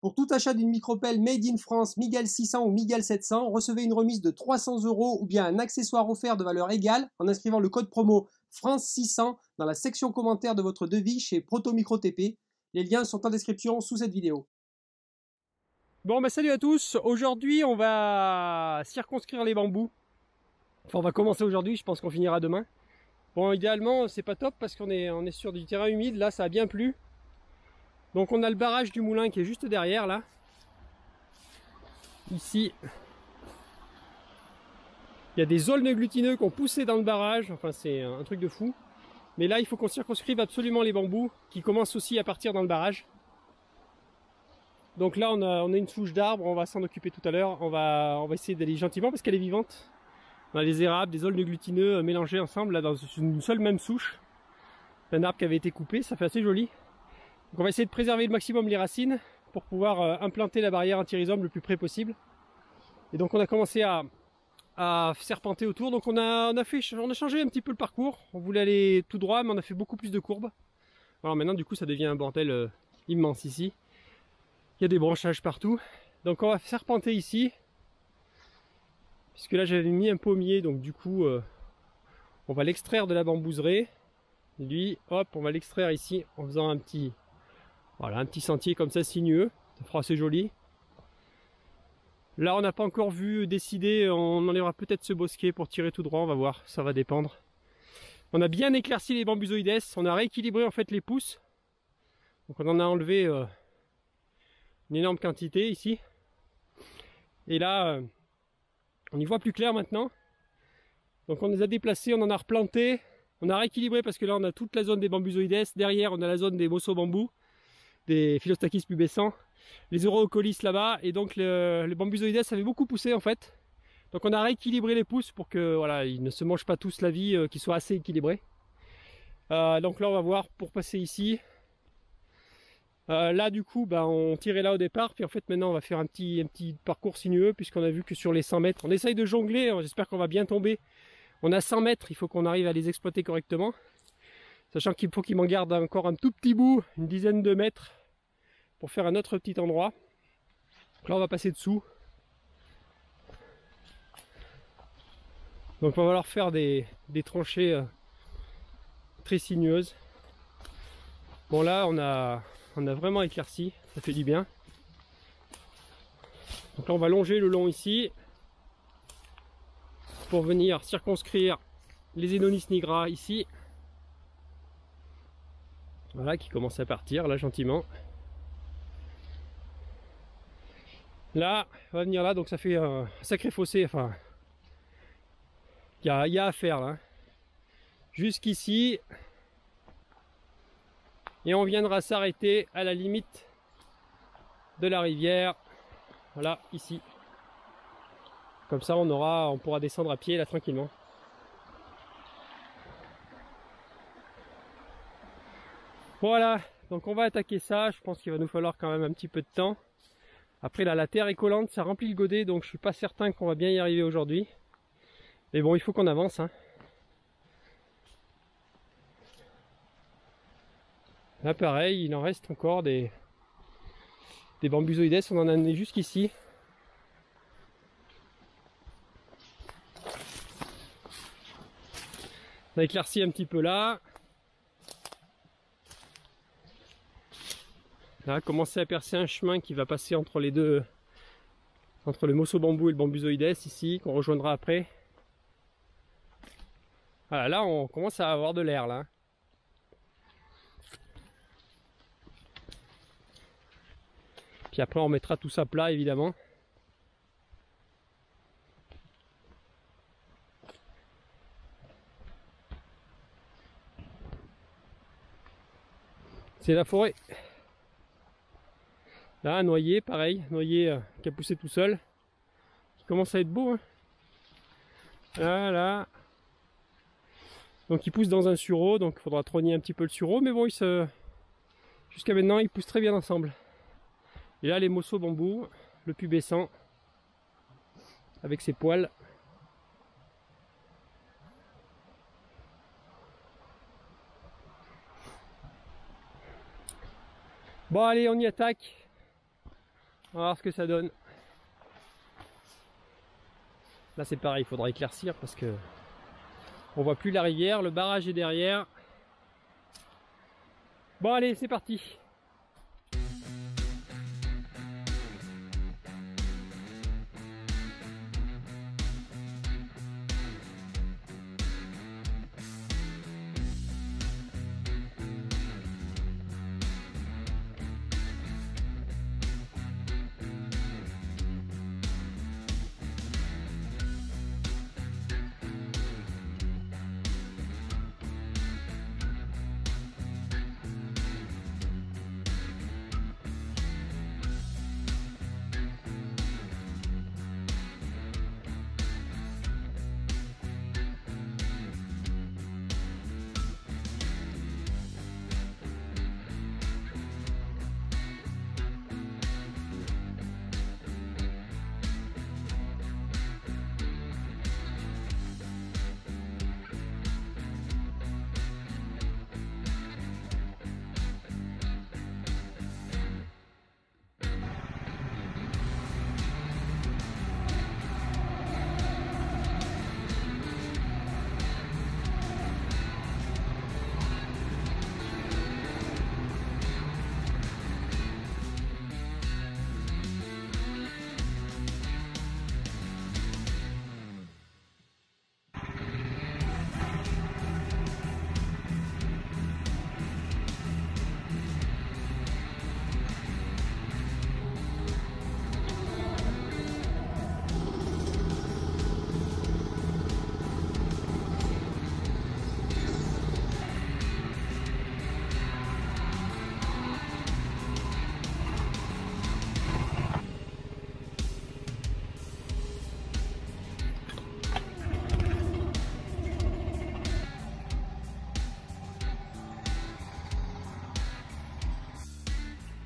Pour tout achat d'une micropelle Made in France Miguel 600 ou Miguel 700, recevez une remise de 300 € ou bien un accessoire offert de valeur égale en inscrivant le code promo France 600 dans la section commentaire de votre devis chez Proto Micro TP. Les liens sont en description sous cette vidéo. Bon bah salut à tous, aujourd'hui on va circonscrire les bambous. Enfin on va commencer aujourd'hui, je pense qu'on finira demain. Bon idéalement c'est pas top parce qu'on est sur du terrain humide, là ça a bien plu. Donc on a le barrage du moulin qui est juste derrière là. Ici. Il y a des aulnes glutineux qui ont poussé dans le barrage, enfin c'est un truc de fou. Mais là il faut qu'on circonscrive absolument les bambous qui commencent aussi à partir dans le barrage. Donc là on a une souche d'arbre, on va s'en occuper tout à l'heure, on va essayer d'aller gentiment parce qu'elle est vivante. On a des érables, des aulnes glutineux mélangés ensemble là dans une seule même souche. Un arbre qui avait été coupé, ça fait assez joli. Donc on va essayer de préserver le maximum les racines pour pouvoir implanter la barrière anti-rhizome le plus près possible. Et donc on a commencé à serpenter autour, donc on a changé un petit peu le parcours. On voulait aller tout droit mais on a fait beaucoup plus de courbes. Alors maintenant du coup ça devient un bordel immense ici. Il y a des branchages partout. Donc on va serpenter ici. Puisque là j'avais mis un pommier, donc du coup on va l'extraire de la bambouserie. Lui, hop, on va l'extraire ici en faisant un petit sentier comme ça sinueux. Ça fera assez joli. Là on n'a pas encore vu décider, on enlèvera peut-être ce bosquet pour tirer tout droit, on va voir, ça va dépendre. On a bien éclairci les bambusoïdes, on a rééquilibré en fait les pousses. Donc on en a enlevé une énorme quantité ici. Et là, on y voit plus clair maintenant. Donc on les a déplacés, on en a replanté, on a rééquilibré parce que là on a toute la zone des bambusoïdes, derrière on a la zone des mosso bambous, des Philostachys pubescents, les Eurocolis là-bas, et donc les bambusoïdes avaient beaucoup poussé en fait. Donc on a rééquilibré les pousses pour que voilà, ils ne se mangent pas tous la vie, qu'ils soient assez équilibrés. Donc là on va voir pour passer ici. Là du coup on tirait là au départ, puis en fait maintenant on va faire un petit parcours sinueux puisqu'on a vu que sur les 100 mètres, on essaye de jongler, j'espère qu'on va bien tomber. On a 100 mètres, il faut qu'on arrive à les exploiter correctement. Sachant qu'il faut qu'il m'en garde encore un tout petit bout, une dizaine de mètres, pour faire un autre petit endroit. Donc là on va passer dessous. Donc on va falloir faire des tranchées très sinueuses. Bon là on a vraiment éclairci, ça fait du bien. Donc là on va longer le long ici pour venir circonscrire les Enonis nigra ici. Voilà, qui commence à partir là gentiment. Là, on va venir là, donc ça fait un sacré fossé, enfin il y a à faire là. Jusqu'ici. Et on viendra s'arrêter à la limite de la rivière. Voilà, ici. Comme ça on pourra descendre à pied là tranquillement. Voilà, donc on va attaquer ça. Je pense qu'il va nous falloir quand même un petit peu de temps. Après là la terre est collante, ça remplit le godet, donc je suis pas certain qu'on va bien y arriver aujourd'hui. Mais bon, il faut qu'on avance hein. Là pareil, il en reste encore des bambusoïdes, on en a amené jusqu'ici. On a éclairci un petit peu là. Là, commencer à percer un chemin qui va passer entre les deux, entre le mosso bambou et le bambusoïdes ici, qu'on rejoindra après. Voilà, là on commence à avoir de l'air là. Puis après on mettra tout ça plat évidemment. C'est la forêt. Là un noyer, pareil, noyer qui a poussé tout seul. Qui commence à être beau. Hein. Voilà. Donc il pousse dans un sureau, donc il faudra trogner un petit peu le sureau, mais bon jusqu'à maintenant ils poussent très bien ensemble. Et là les mosso bambous, le pubescent, avec ses poils. Bon allez, on y attaque. On va voir ce que ça donne. Là c'est pareil, il faudra éclaircir parce que on voit plus la rivière, le barrage est derrière. Bon allez, c'est parti.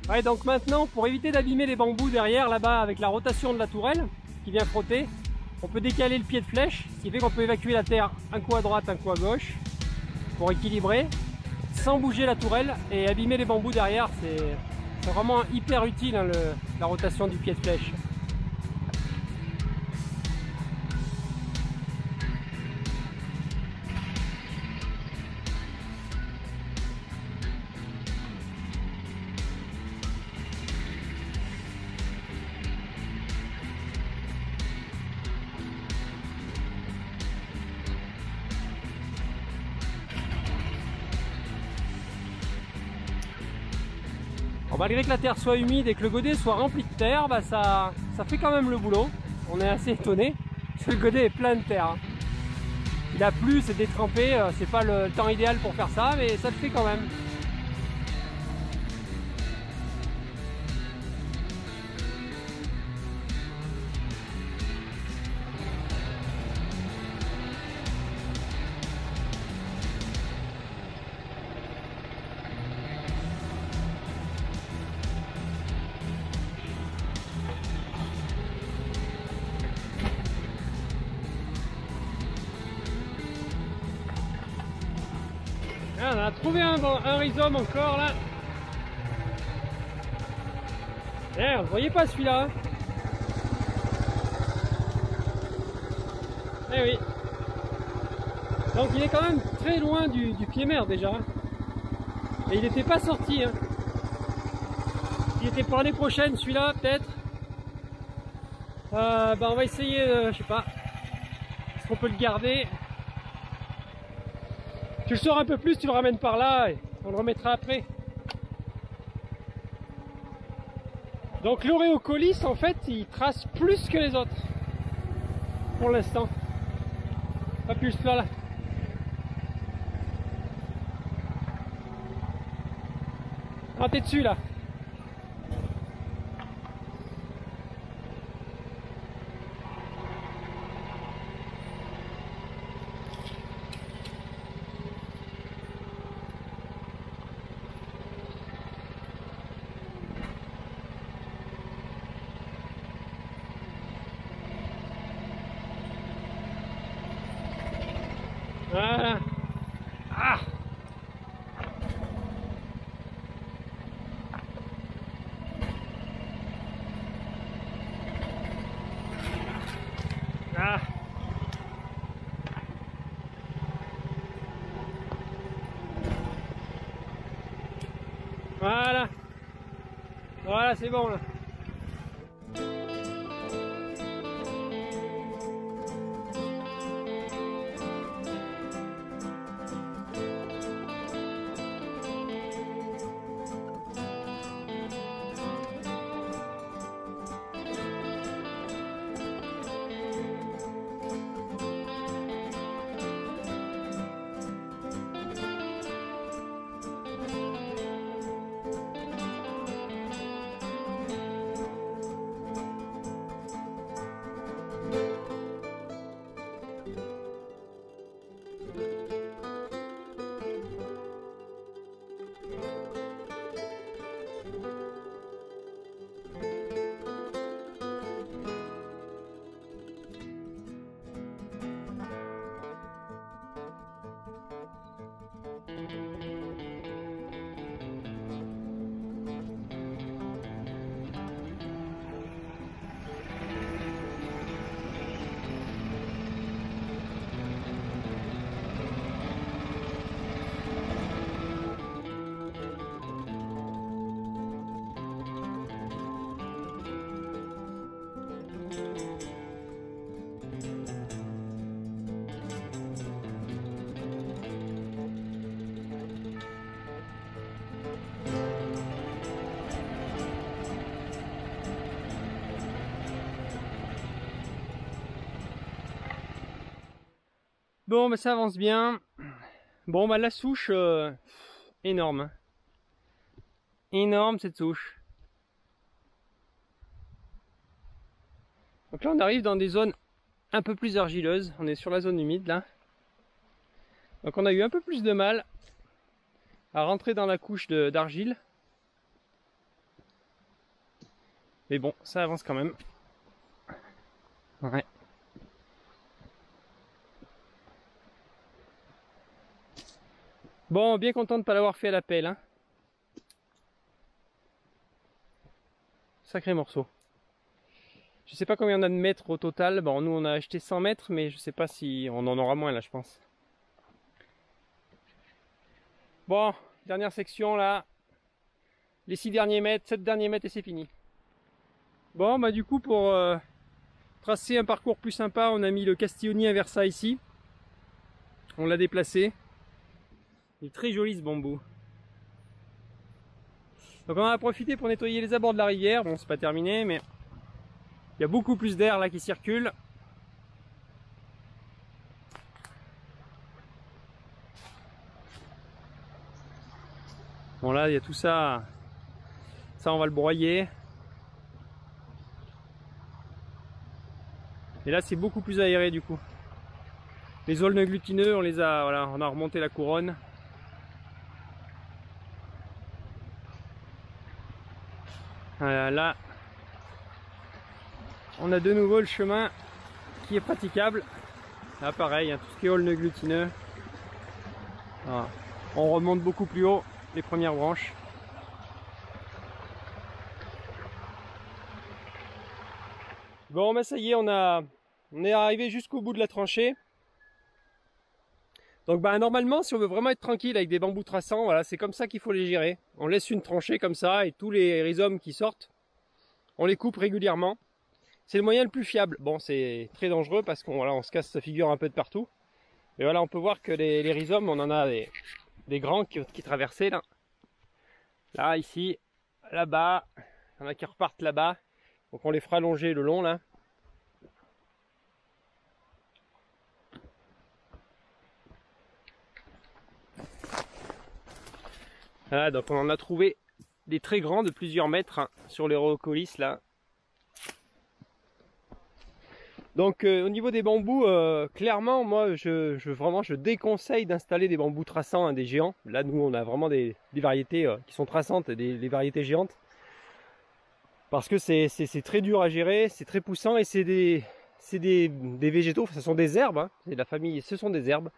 Ouais, donc maintenant, pour éviter d'abîmer les bambous derrière, là-bas, avec la rotation de la tourelle qui vient frotter, on peut décaler le pied de flèche, ce qui fait qu'on peut évacuer la terre un coup à droite, un coup à gauche, pour équilibrer, sans bouger la tourelle et abîmer les bambous derrière. C'est vraiment hyper utile, hein, la rotation du pied de flèche. Bon, malgré que la terre soit humide et que le godet soit rempli de terre, bah ça fait quand même le boulot. On est assez étonné parce que le godet est plein de terre. Il a plu, c'est détrempé, c'est pas le temps idéal pour faire ça, mais ça le fait quand même. Ah, on a trouvé un rhizome encore là. Eh, vous voyez pas celui-là? Eh oui. Donc il est quand même très loin du pied-mer déjà. Et il n'était pas sorti. Hein. Il était pour l'année prochaine celui-là peut-être. Bah on va essayer, je sais pas. Est-ce qu'on peut le garder? Tu le sors un peu plus, tu le ramènes par là et on le remettra après. Donc l'Oréocolis en fait il trace plus que les autres. Pour l'instant. Pas plus là. Ah, t'es dessus là. Voilà. Ah. Ah. Voilà. Voilà, c'est bon là. Bon, bah ça avance bien. Bon, bah la souche, énorme. Énorme cette souche. Donc là, on arrive dans des zones un peu plus argileuses. On est sur la zone humide là. Donc on a eu un peu plus de mal à rentrer dans la couche d'argile. Mais bon, ça avance quand même. Ouais. Bon, bien content de ne pas l'avoir fait à la pelle, hein. Sacré morceau. Je sais pas combien on a de mètres au total. Bon, nous on a acheté 100 mètres, mais je sais pas si on en aura moins là, je pense. Bon, dernière section là. Les 6 derniers mètres, 7 derniers mètres et c'est fini. Bon, bah du coup pour tracer un parcours plus sympa, on a mis le Castillonnier inversa ici. On l'a déplacé. Il est très joli ce bambou. Donc on en a profité pour nettoyer les abords de la rivière. Bon, c'est pas terminé, mais il y a beaucoup plus d'air là qui circule. Bon là, il y a tout ça. Ça, on va le broyer. Et là, c'est beaucoup plus aéré du coup. Les aulnes glutineux, on les a, voilà, on a remonté la couronne. Voilà, là, on a de nouveau le chemin qui est praticable. Là, pareil, hein, tout ce qui est aulnes glutineux. Voilà. On remonte beaucoup plus haut les premières branches. Bon, bah ça y est, on est arrivé jusqu'au bout de la tranchée. Donc bah normalement, si on veut vraiment être tranquille avec des bambous traçants, voilà, c'est comme ça qu'il faut les gérer. On laisse une tranchée comme ça et tous les rhizomes qui sortent, on les coupe régulièrement. C'est le moyen le plus fiable. Bon, c'est très dangereux parce qu'on voilà, on se casse sa figure un peu de partout. Mais voilà, on peut voir que les rhizomes, on en a des grands qui traversaient là. Là, ici, là-bas, il y en a qui repartent là-bas. Donc on les fera longer le long là. Voilà, donc on en a trouvé des très grands de plusieurs mètres hein, sur les rocolis là. Donc au niveau des bambous, clairement moi vraiment je déconseille d'installer des bambous traçants, hein, des géants. Là nous on a vraiment des variétés qui sont traçantes, des variétés géantes. Parce que c'est très dur à gérer, c'est très poussant et c'est des végétaux, ce sont des herbes, hein, c'est de la famille, ce sont des herbes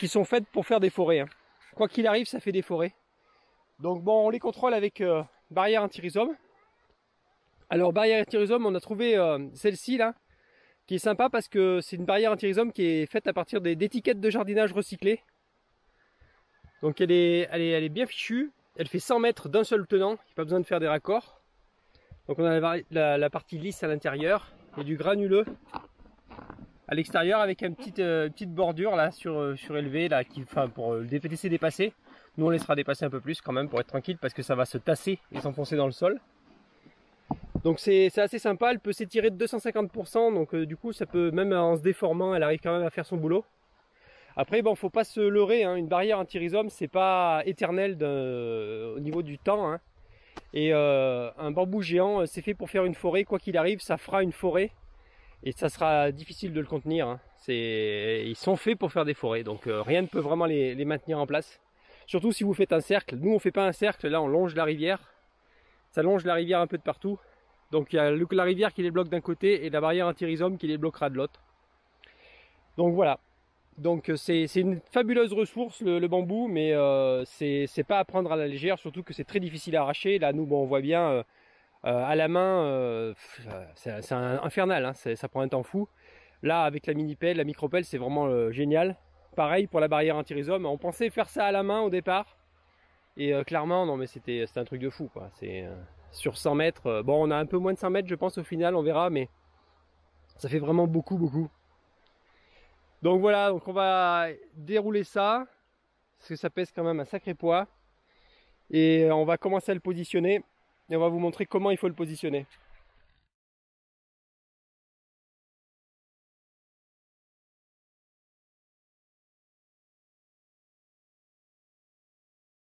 qui sont faites pour faire des forêts. Hein. Quoi qu'il arrive, ça fait des forêts. Donc bon, on les contrôle avec barrière anti-rhizome. Alors barrière anti-rhizome, on a trouvé celle-ci là, qui est sympa parce que c'est une barrière anti-rhizome qui est faite à partir d'étiquettes de jardinage recyclées. Donc elle est bien fichue, elle fait 100 mètres d'un seul tenant, il n'y a pas besoin de faire des raccords. Donc on a la partie lisse à l'intérieur et du granuleux à l'extérieur avec une petite bordure là surélevée là, pour le laisser dépasser. Nous on laissera dépasser un peu plus quand même pour être tranquille parce que ça va se tasser et s'enfoncer dans le sol. Donc c'est assez sympa, elle peut s'étirer de 250%, donc du coup ça peut, même en se déformant, elle arrive quand même à faire son boulot. Après bon, faut pas se leurrer, hein, une barrière anti-rhizome c'est pas éternel au niveau du temps, hein. Et un bambou géant c'est fait pour faire une forêt, quoi qu'il arrive ça fera une forêt et ça sera difficile de le contenir, hein. Ils sont faits pour faire des forêts, donc rien ne peut vraiment les maintenir en place. Surtout si vous faites un cercle, nous on fait pas un cercle, là on longe la rivière, ça longe la rivière un peu de partout. Donc il y a la rivière qui les bloque d'un côté et la barrière anti-rhizome qui les bloquera de l'autre. Donc voilà. Donc c'est une fabuleuse ressource le bambou, mais c'est pas à prendre à la légère, surtout que c'est très difficile à arracher. Là nous bon, on voit bien à la main, c'est infernal, hein, ça prend un temps fou. Là avec la mini-pelle, la micro-pelle c'est vraiment génial. Pareil pour la barrière anti-rhizome, on pensait faire ça à la main au départ. Et clairement non mais c'était un truc de fou quoi. Sur 100 mètres, bon on a un peu moins de 100 mètres je pense au final, on verra, mais ça fait vraiment beaucoup. Donc voilà, donc on va dérouler ça, parce que ça pèse quand même un sacré poids. Et on va commencer à le positionner, et on va vous montrer comment il faut le positionner.